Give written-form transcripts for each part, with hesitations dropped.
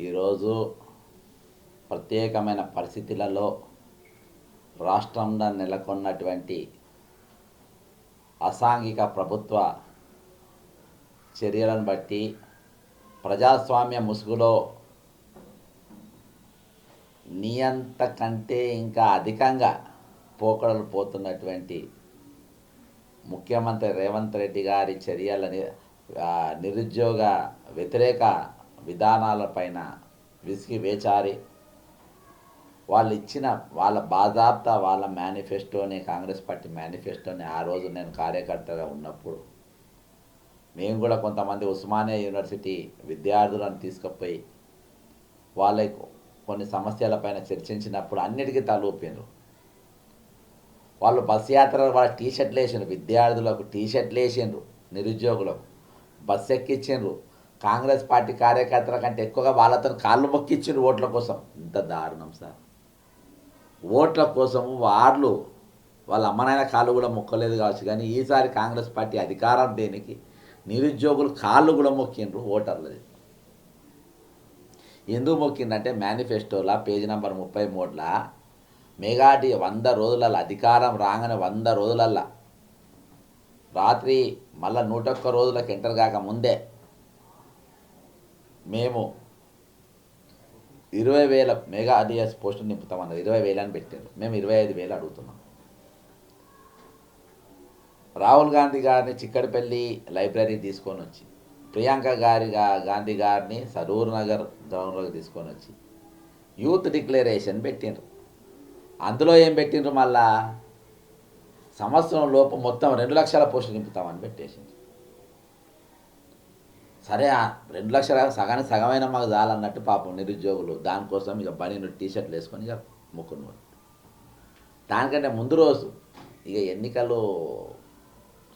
ఈరోజు ప్రత్యేకమైన పరిస్థితులలో రాష్ట్రంలో నెలకొన్నటువంటి అసాంఘిక ప్రభుత్వ చర్యలను బట్టి ప్రజాస్వామ్య ముసుగులో నియంత కంటే ఇంకా అధికంగా పోకడలు పోతున్నటువంటి ముఖ్యమంత్రి రేవంత్ రెడ్డి గారి చర్యలని నిరుద్యోగ వ్యతిరేక విధానాలపైన విసిగి వేచారి వాళ్ళు ఇచ్చిన వాళ్ళ బాజాబ్తా వాళ్ళ మేనిఫెస్టోని, కాంగ్రెస్ పార్టీ మేనిఫెస్టోని ఆ రోజు నేను కార్యకర్తగా ఉన్నప్పుడు మేము కూడా కొంతమంది ఉస్మానియా యూనివర్సిటీ విద్యార్థులను తీసుకుపోయి వాళ్ళకు కొన్ని సమస్యలపైన చర్చించినప్పుడు అన్నిటికీ తలూపారు. వాళ్ళు బస్ యాత్ర వాళ్ళ టీషర్ట్లు వేసిండ్రు, విద్యార్థులకు టీషర్ట్లు వేసిండ్రు, నిరుద్యోగులకు బస్సు ఎక్కించిండ్రు. కాంగ్రెస్ పార్టీ కార్యకర్తల కంటే ఎక్కువగా వాళ్ళతో కాళ్ళు మొక్కిచ్చిండ్రు ఓట్ల కోసం. ఇంత దారుణం సార్. ఓట్ల కోసము వాళ్ళ అమ్మనైనా కాళ్ళు కూడా మొక్కలేదు కావచ్చు, కానీ ఈసారి కాంగ్రెస్ పార్టీ అధికారం దేనికి నిరుద్యోగులు కాళ్ళు కూడా మొక్కిండ్రు ఓటర్లది. ఎందుకు మొక్కిందంటే మేనిఫెస్టోలా పేజీ నెంబర్ 33లా మెగాటి 100 రోజులలో అధికారం రాగానే 100 రోజులల్లో రాత్రి మళ్ళీ 101 రోజులకు ఎంటర్ కాక ముందే మేము 20,000 మెగా ఆర్డిఎస్ పోస్టులు నింపుతామన్నారు. 20,000 అని పెట్టారు. మేము 25,000 అడుగుతున్నాం. రాహుల్ గాంధీ గారిని చిక్కడపల్లి లైబ్రరీ తీసుకొని వచ్చి, ప్రియాంక గాంధీ గారిని సరూర్ నగర్ గ్రౌండ్లోకి తీసుకొని వచ్చి యూత్ డిక్లరేషన్ పెట్టిండ్రు. అందులో ఏం పెట్టిండ్రు, మళ్ళా సంవత్సరం లోపు మొత్తం 2 లక్షల పోస్టులు నింపుతామని పెట్టేసిండ్రు. సరే, 2 లక్షల సగమైన మాకు చాలన్నట్టు పాపం నిరుద్యోగులు దానికోసం ఇక బనీను టీషర్ట్లు వేసుకొని ఇక మొక్కున్నారు. దానికంటే ముందు రోజు ఇక ఎన్నికలు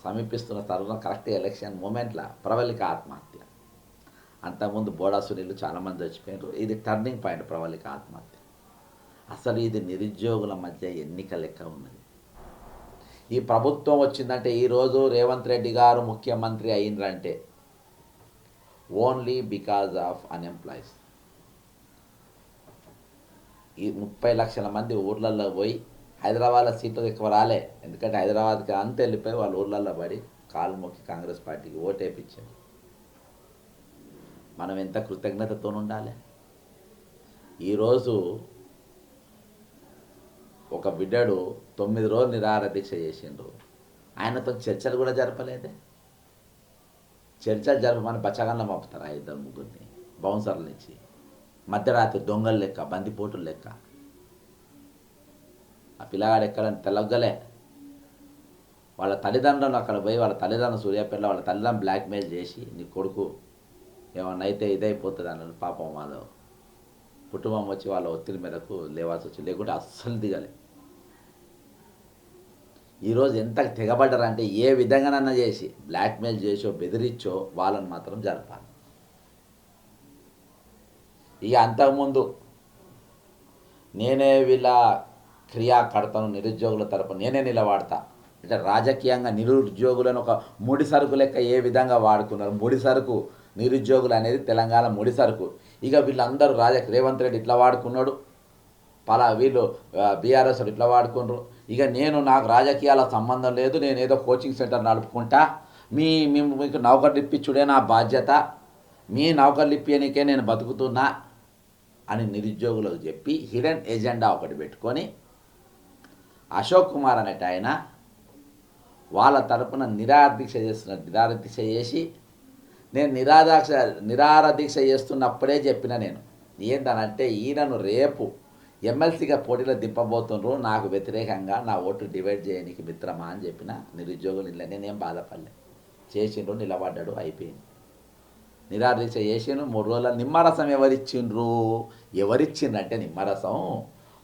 సమీపిస్తున్న తరుణం, కరెక్ట్ ఎలక్షన్ మూమెంట్లో ప్రవళిక ఆత్మహత్య. అంతకుముందు బోడా సునీళ్ళు చాలామంది చచ్చిపోయారు. ఇది టర్నింగ్ పాయింట్ ప్రవళిక ఆత్మహత్య. అసలు ఇది నిరుద్యోగుల మధ్య ఎన్నిక లెక్క ఉన్నది. ఈ ప్రభుత్వం వచ్చిందంటే, ఈరోజు రేవంత్ రెడ్డి గారు ముఖ్యమంత్రి అయినరంటే ఓన్లీ బికాజ్ ఆఫ్ అన్ఎంప్లాయీస్. ఈ 30 లక్షల మంది ఊర్లలో పోయి హైదరాబాద్లో సీట్లు ఎక్కువ రాలే, ఎందుకంటే హైదరాబాద్కి అంత వెళ్ళిపోయి వాళ్ళ ఊర్లలో పడి కాలు మొక్కి కాంగ్రెస్ పార్టీకి ఓటేపించారు. మనం ఎంత కృతజ్ఞతతో ఉండాలి. ఈరోజు ఒక బిడ్డడు 9 రోజులు నిరాహార దీక్ష చేసిండు. ఆయనతో చర్చలు కూడా జరపలేదే. చర్చలు జరపమని బచ్చగన్నం పంపుతారు 2-3 బౌన్సర్ల నుంచి, మధ్యరాత్రి దొంగలు లెక్క, బందిపోటులు లెక్క. ఆ పిల్లగాడు ఎక్కడ తెలగ్గలే. వాళ్ళ తల్లిదండ్రులను అక్కడ పోయి, వాళ్ళ తల్లిదండ్రులు సూర్యాపేటలో వాళ్ళ తల్లిదండ్రులు బ్లాక్మెయిల్ చేసి, నీ కొడుకు ఏమన్నా అయితే ఇదైపోతుంది అన్నది. పాపం వాళ్ళ కుటుంబం వచ్చి వాళ్ళ ఒత్తిడి మేరకు లేవాల్సి వచ్చి, లేకుంటే అస్సలు దిగలే. ఈరోజు ఎంత తెగబడ్డారంటే, ఏ విధంగానన్నా చేసి బ్లాక్మెయిల్ చేసో బెదిరించో వాళ్ళని మాత్రం జరపాలి. ఇక అంతకుముందు నేనే వీళ్ళ క్రియాకర్తను, నిరుద్యోగుల తరపున నేనే నిలబడతా అంటే, రాజకీయంగా నిరుద్యోగులను ఒక ముడి సరుకు లెక్క ఏ విధంగా వాడుకున్నారు. ముడి సరుకు నిరుద్యోగులు అనేది తెలంగాణ ముడి సరుకు. ఇక వీళ్ళందరూ రేవంత్ రెడ్డి ఇట్లా వాడుకున్నాడు, వీళ్ళు బీఆర్ఎస్ ఇట్లా వాడుకున్నారు. ఇక నాకు రాజకీయాల సంబంధం లేదు, నేను ఏదో కోచింగ్ సెంటర్ నడుపుకుంటా, మీకు నౌకర్లు ఇప్పించుడే నా బాధ్యత, మీ నౌకర్లు ఇప్పియనికే నేను బతుకుతున్నా అని నిరుద్యోగులకు చెప్పి హిడెన్ ఎజెండా ఒకటి పెట్టుకొని అశోక్ కుమార్ అనేట ఆయన వాళ్ళ తరపున నిరాహార దీక్ష చేసి, నేను నిరాహార దీక్ష చేస్తున్నప్పుడే చెప్పిన, నేను ఏంటనంటే, ఈయనను రేపు ఎమ్మెల్సీగా పోటీలో దింపబోతున్నారు, నాకు వ్యతిరేకంగా నా ఓటు డివైడ్ చేయడానికి మిత్రమా అని చెప్పిన. నిరుద్యోగులు ఇలా నేనేం బాధపడలే. చేసిండ్రు, నిలబడ్డాడు, అయిపోయింది. నిరాహార దీక్ష చేసిండ్రు. 3 రోజుల నిమ్మరసం ఎవరిచ్చిండ్రంటే నిమ్మరసం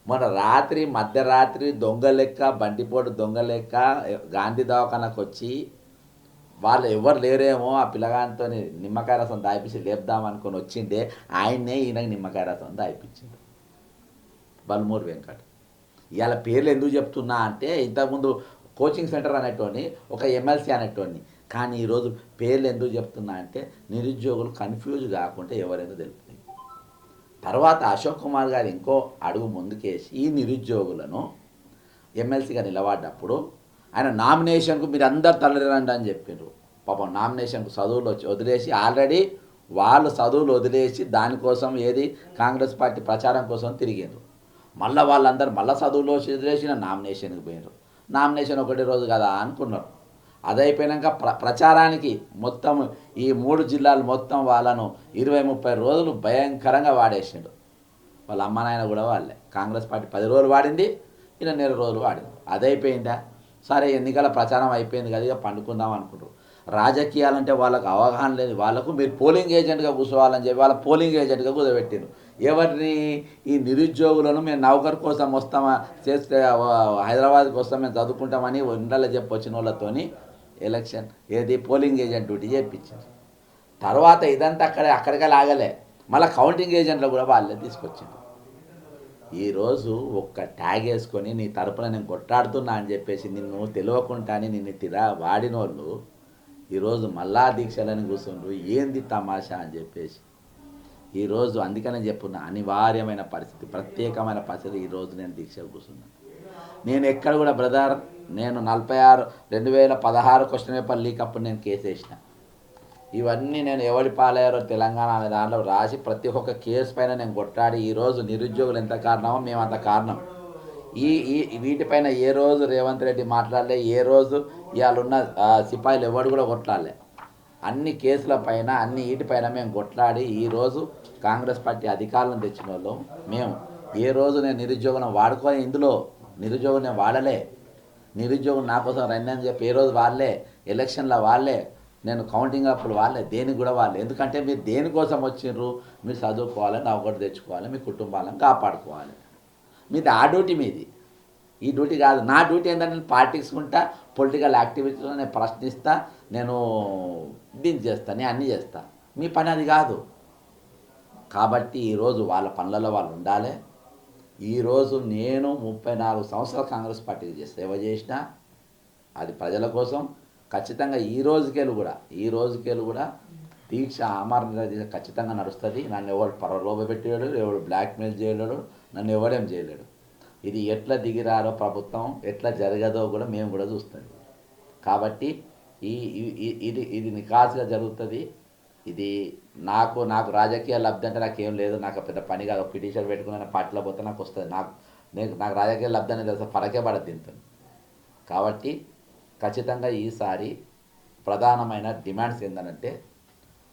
మన మధ్యరాత్రి దొంగ లెక్క, బండిపోటు దొంగ లెక్క గాంధీ దవాఖానకు వచ్చి, వాళ్ళు ఎవరు లేరేమో ఆ పిల్లగానితో నిమ్మకాయ రసం దాయిపించి లేపుదామనుకొని వచ్చిండే ఆయన్నే ఈయనకి నిమ్మకాయ రసం దాయిపించింది బల్మూరు వెంకట్. ఇవాళ పేర్లు ఎందుకు చెప్తున్నా అంటే, ఇంతకుముందు కోచింగ్ సెంటర్ అనేటోని, ఒక ఎమ్మెల్సీ అనేటోని, కానీ ఈరోజు పేర్లు ఎందుకు చెప్తున్నా అంటే, నిరుద్యోగులు కన్ఫ్యూజ్ కాకుండా ఎవరైనా తెలుపుతాయి. తర్వాత అశోక్ కుమార్ గారు ఇంకో అడుగు ముందుకేసి ఈ నిరుద్యోగులను ఎమ్మెల్సీగా నిలబడ్డప్పుడు ఆయన నామినేషన్కు మీరు అందరు తరలిరండి అని చెప్పిండ్రు. పాపం నామినేషన్కు చదువులు వచ్చి వదిలేసి ఆల్రెడీ వాళ్ళు చదువులు వదిలేసి దానికోసం ఏది కాంగ్రెస్ పార్టీ ప్రచారం కోసం తిరిగిండ్రు. మళ్ళీ వాళ్ళందరూ మళ్ళీ చదువులో వదిలేసిన నామినేషన్కి పోయినారు. నామినేషన్ ఒకటి రోజు కదా అనుకున్నారు. అదైపోయాక ప్రచారానికి మొత్తం ఈ 3 జిల్లాలు మొత్తం వాళ్ళను 20-30 రోజులు భయంకరంగా వాడేసిండు. వాళ్ళ అమ్మ నాయన కూడా వాళ్ళే. కాంగ్రెస్ పార్టీ 10 రోజులు వాడింది, ఇలా 1 రోజులు వాడింది. అదైపోయిందా? సరే ఎన్నికల ప్రచారం అయిపోయింది కదా, ఇక పండుకుందాం అనుకుంటారు. రాజకీయాలంటే వాళ్ళకు అవగాహన లేదు. వాళ్ళకు మీరు పోలింగ్ ఏజెంట్గా కూర్చోవాలని చెప్పి వాళ్ళ పోలింగ్ ఏజెంట్గా కుదబెట్టిండు. ఎవరిని? ఈ నిరుద్యోగులను మేము నౌకర్ కోసం వస్తామా, చేస్తే హైదరాబాద్కి వస్తాం, మేము చదువుకుంటామని ఇండ్లలో చెప్పి వచ్చిన వాళ్ళతోని ఎలక్షన్ ఏది పోలింగ్ ఏజెంట్ డ్యూటీ చేయించారు. తర్వాత ఇదంతా అక్కడికే లాగలే, మళ్ళీ కౌంటింగ్ ఏజెంట్లు కూడా వాళ్ళే తీసుకొచ్చింది. ఈరోజు ఒక్క ట్యాగ్ వేసుకొని నీ తరపున నేను కొట్లాడుతున్నా అని చెప్పేసి నిన్ను తెలియకుండా నిన్ను వాడినోళ్ళు ఈరోజు మళ్ళా దీక్షలని కూర్చుండ్రు. ఏంది తమాషా అని చెప్పేసి ఈరోజు అందుకనే చెప్పున్నా, అనివార్యమైన పరిస్థితి, ప్రత్యేకమైన పరిస్థితి. ఈరోజు నేను దీక్ష కూర్చున్నాను. నేను ఎక్కడ కూడా బ్రదర్, నేను 2016 క్వశ్చన్ పేపర్ లీక్ అప్పుడు నేను కేసు వేసిన. ఇవన్నీ నేను ఎవరి పాలయ్యారో తెలంగాణ అనే దాంట్లో రాసి ప్రతి ఒక్క కేసు పైన నేను కొట్లాడి ఈరోజు నిరుద్యోగులు ఎంత కారణమో మేము అంత కారణం. వీటిపైన ఏ రోజు రేవంత్ రెడ్డి మాట్లాడలే, ఏ రోజు ఇవాళున్న సిపాయిలు ఎవరు కూడా కొట్లాడలే. అన్ని కేసుల పైన అన్ని వీటిపైన మేము కొట్లాడి ఈరోజు కాంగ్రెస్ పార్టీ అధికారులను తెచ్చిన వాళ్ళు మేము. ఏ రోజు నేను నిరుద్యోగం వాడుకొని ఇందులో నిరుద్యోగం నేను వాడలే. నిరుద్యోగం నా కోసం రండి అని చెప్పి ఏ రోజు వాళ్ళే, ఎలక్షన్లో వాళ్ళే, నేను కౌంటింగ్ అప్పుడు వాళ్ళే, దేనికి కూడా వాళ్ళే. ఎందుకంటే మీరు దేనికోసం వచ్చిండ్రు? మీరు చదువుకోవాలి, నౌకరు తెచ్చుకోవాలి, మీ కుటుంబాలను కాపాడుకోవాలి. మీది ఆ డ్యూటీ మీది, ఈ డ్యూటీ కాదు. నా డ్యూటీ ఏంటంటే నేను పాలిటిక్స్ ఉంటా, పొలిటికల్ యాక్టివిటీలో నేను ప్రశ్నిస్తా, నేను దీన్ని చేస్తా, నేను అన్నీ చేస్తా. మీ పని అది కాదు. కాబట్టి ఈరోజు వాళ్ళ పనులలో వాళ్ళు ఉండాలి. ఈరోజు నేను 34 సంవత్సరాలు కాంగ్రెస్ పార్టీకి సేవ చేసిన, అది ప్రజల కోసం. ఖచ్చితంగా ఈ రోజుకేళ్ళు కూడా దీక్ష ఆమరణ దీక్ష ఖచ్చితంగా నడుస్తుంది. నన్ను ఎవరు పరలోభ పెట్టాడు, ఎవడు బ్లాక్మెయిల్ చేయలేడు, నన్ను ఎవడేం చేయలేడు. ఇది ఎట్లా దిగిరారో ప్రభుత్వం, ఎట్లా జరగదో కూడా మేము కూడా చూస్తాం. కాబట్టి ఇది నికాసుగా జరుగుతుంది. ఇది నాకు రాజకీయ లబ్ధి అంటే నాకేం లేదు. నాకు పెద్ద పని కాదు. పిటిషన్ పెట్టుకున్న పార్టీలో పోతే నాకు వస్తుంది. నాకు రాజకీయ లబ్ధి అనేది తెలుసు, ఫరకే పడదు దీంతో. కాబట్టి ఖచ్చితంగా ఈసారి ప్రధానమైన డిమాండ్స్ ఏంటంటే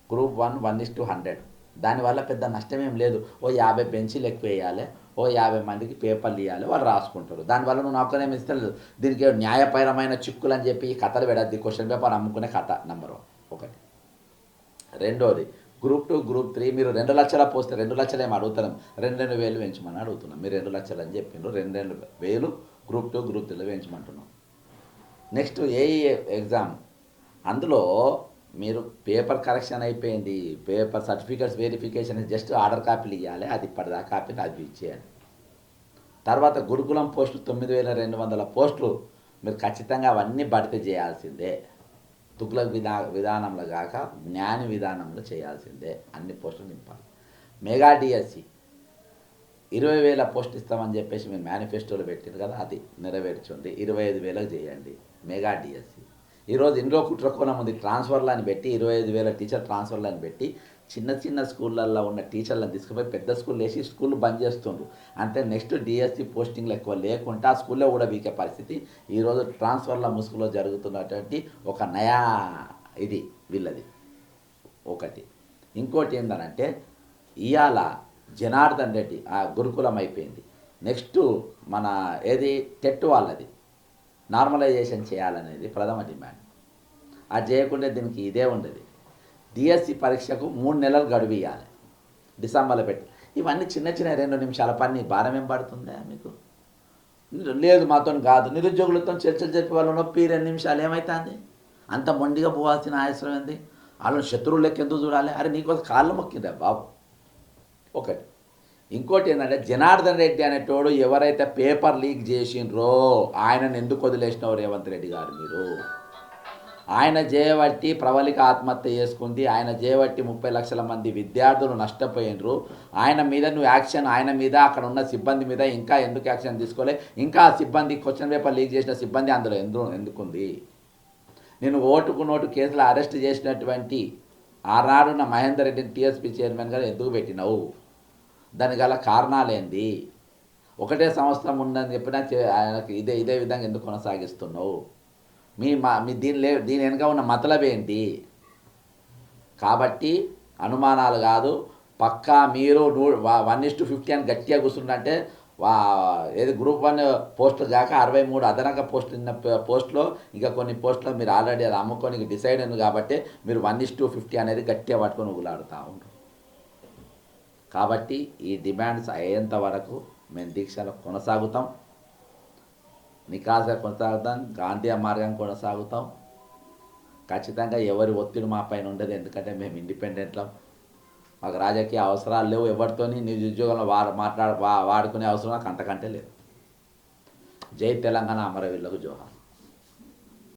గ్రూప్ 1 1:100. దానివల్ల పెద్ద నష్టమేం లేదు. ఓ 50 బెంచీలు ఎక్కువ వేయాలి, ఓ 50 మందికి పేపర్లు ఇవ్వాలి, వాళ్ళు రాసుకుంటారు. దానివల్ల నువ్వు నౌకరేమి ఇస్తలేదు. దీనికి న్యాయపరమైన చిక్కులు అని చెప్పి కథలు పెడద్ది. క్వశ్చన్ పేపర్ అమ్ముకునే కథ నెంబర్ 1. రెండోది గ్రూప్ 2 గ్రూప్ 3 మీరు 2 లక్షల పోస్తే 2 లక్షలు ఏమి అడుగుతున్నాం, 2,2,000 పెంచమని అడుగుతున్నాం. మీరు 2 లక్షలు అని చెప్పిండ్రు, 2,2,000 గ్రూప్ 2 గ్రూప్ 3లో పెంచమంటున్నాం. నెక్స్ట్ ఏఈఏ ఎగ్జామ్, అందులో మీరు పేపర్ కరెక్షన్ అయిపోయింది, paper certificates verification just order కాపీలు ఇవ్వాలి, అది ఇప్పటిదాకా కాపీలు అది ఇచ్చేయాలి. తర్వాత గురుకులం పోస్టులు 9,200 పోస్టులు మీరు ఖచ్చితంగా అవన్నీ భర్తీ చేయాల్సిందే. తుగ్లక్ విధానంలో కాక జ్ఞాని విధానంలో చేయాల్సిందే. అన్ని పోస్టులు నింపాలి. మెగా డిఎస్సి 20,000 పోస్టులు ఇస్తామని చెప్పేసి మీరు మేనిఫెస్టోలో పెట్టారు కదా, అది నెరవేర్చండి. 25,000 చేయండి మెగా డిఎస్సి. ఈరోజు ఇందులో కుట్రకోణం ఉంది. ట్రాన్స్ఫర్లు అని పెట్టి 25,000 టీచర్ ట్రాన్స్ఫర్లు అని పెట్టి చిన్న స్కూళ్ళల్లో ఉన్న టీచర్లను తీసుకుపోయి పెద్ద స్కూల్ వేసి స్కూల్ బంద్ చేస్తుండ్రు. అంటే నెక్స్ట్ డిఎస్సి పోస్టింగ్లు ఎక్కువ లేకుండా ఆ స్కూల్లో కూడా వీకే పరిస్థితి ఈరోజు ట్రాన్స్ఫర్ల ముసుగులో జరుగుతున్నటువంటి ఒక నయా ఇది వీళ్ళది ఒకటి. ఇంకోటి ఏంటంటే ఇవాళ జనార్దన్ రెడ్డి ఆ గురుకులం అయిపోయింది. నెక్స్ట్ మన ఏది టెట్ వాళ్ళది నార్మలైజేషన్ చేయాలనేది ప్రథమ డిమాండ్. అది చేయకుండా దీనికి ఇదే ఉండదు. డిఎస్సి పరీక్షకు 3 నెలలు గడువు ఇవ్వాలి, డిసెంబర్లో పెట్టి. ఇవన్నీ చిన్న 2 నిమిషాల పని భారం ఏం పడుతుందా మీకు? లేదు మాతో కాదు. నిరుద్యోగులతో చర్చలు జరిపే వాళ్ళు నొప్పి 2 నిమిషాలు ఏమవుతుంది? అంత మొండిగా పోవాల్సిన అవసరం ఏంది? వాళ్ళని శత్రువులు లెక్క ఎందుకు చూడాలి? అరే నీకోసం కాళ్ళు మొక్కిందా బాబు ఒకటి. ఇంకోటి ఏంటంటే జనార్దన్ రెడ్డి అనేటోడు ఎవరైతే పేపర్ లీక్ చేసిండ్రో ఆయనను ఎందుకు వదిలేసినావు రేవంత్ రెడ్డి గారు? మీరు ఆయన చేయబట్టి ప్రవళిక ఆత్మహత్య చేసుకుంది, ఆయన చేయబట్టి 30 లక్షల మంది విద్యార్థులు నష్టపోయినరు. ఆయన మీద నువ్వు యాక్షన్, ఆయన మీద అక్కడ ఉన్న సిబ్బంది మీద ఇంకా ఎందుకు యాక్షన్ తీసుకోలే? ఇంకా ఆ సిబ్బంది క్వశ్చన్ పేపర్ లీక్ చేసిన సిబ్బంది అందులో ఎందుకుంది? నేను ఓటుకు నోటు కేసులో అరెస్ట్ చేసినటువంటి ఆనాడున్న మహేందర్ రెడ్డిని టీఎస్పీ చైర్మన్ గారు ఎందుకు పెట్టినావు? దానికి గల కారణాలేంది? ఒకటే సంవత్సరం ఉందని చెప్పినా ఆయనకి ఇదే విధంగా ఎందుకు కొనసాగిస్తున్నావు? మీ దీని వెనుక ఉన్న మతలబ్ ఏంటి? కాబట్టి అనుమానాలు కాదు, పక్కా మీరు 1:50 అని గట్టిగా కూర్చుంటే ఏది గ్రూప్ 1 పోస్టులు కాక 63 అదనంగా పోస్టులో ఇంకా కొన్ని పోస్టులో మీరు ఆల్రెడీ అది అమ్ముకొని డిసైడ్ అయింది కాబట్టి మీరు 1:50 అనేది గట్టిగా పట్టుకొని ఊగులాడుతూ ఉంటారు. కాబట్టి ఈ డిమాండ్స్ అయ్యేంత వరకు మేము దీక్షలో కొనసాగుతాం, నికాసగా కొనసాగుతాం, గాంధీ మార్గం కొనసాగుతాం. ఖచ్చితంగా ఎవరి ఒత్తిడి మా పైన ఉండదు, ఎందుకంటే మేము ఇండిపెండెంట్లో, మాకు రాజకీయ అవసరాలు లేవు, ఎవరితోని నిరుద్యోగంలో వాడుకునే అవసరం నాకు అంతకంటే లేదు. జై తెలంగాణ, అమరవీరులకు జోహార్.